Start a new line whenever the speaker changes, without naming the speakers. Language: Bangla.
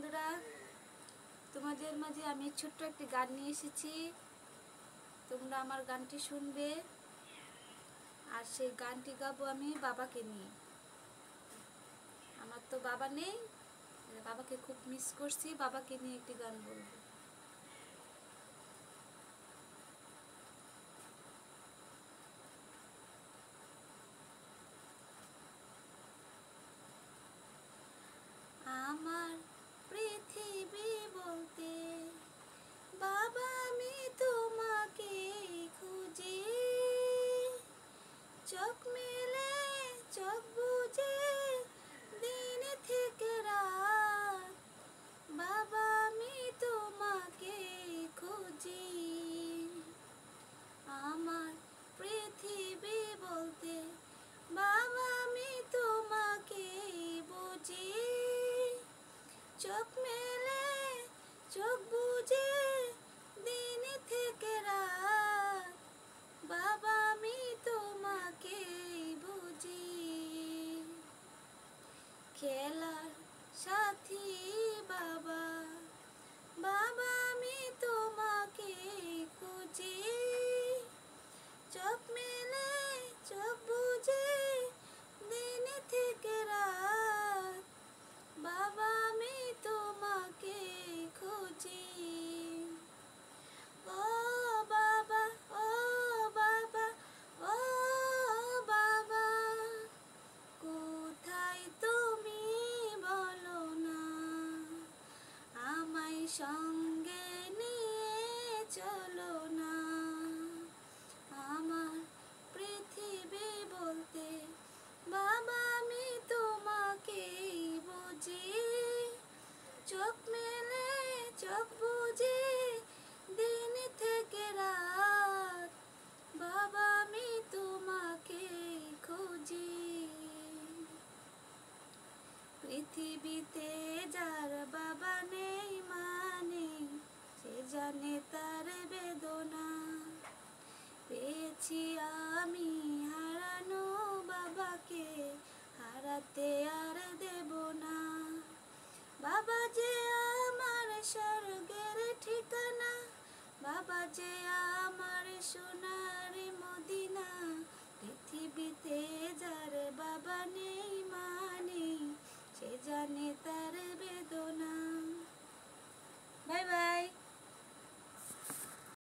বন্ধুরা, তোমাদের মাঝে আমি ছোট্ট একটি গান নিয়ে এসেছি। তোমরা আমার গানটি শুনবে, আর সেই গানটি গাবো আমি বাবাকে নিয়ে। আমার তো বাবা নেই, বাবাকে খুব মিস করছি, বাবাকে নিয়ে একটি গান বলবো। আমার পৃথিবী বলতে বাবা, আমি তোমাকে খুঁজি। চোখ মেলে চোখ বুঝে দিন থেকে রাত, বাবা আমি তোমাকে খুঁজি। আমার পৃথিবী বলতে বাবা, আমি তোমাকে বুঝি। চোখ মেলে চোখ বুঝে দিন থেকে রাত, বাবা আমি তোমাকে বুঝি। খেলার সাথী বাবা, বাবা আমি তোমাকে খুঁজি। চোখ মেলে চোখ বুঝে দিন থেকে রাত, বাবা আমি তোমাকে খুঁজি। ও বাবা, ও বাবা, ও বাবা, কোথায় তুমি বলো না, আমায় সঙ্গে নিয়ে চলো না। আমার পৃথিবী বলতে বাবা, আমি তোমাকে বুঝি। চোখ মেলে চোখ বুঝে দিন থেকে রাত, বাবা আমি তোমাকে খুঁজি। পৃথিবীতে যার বাবা নেই মানে, সে জানে তার বেদনা। পেয়েছি আমি হারানো বাবাকে, হারাতে আর দেব না। বাবা যে আমার স্বর্গের ঠিকানা, বাবা যে আমার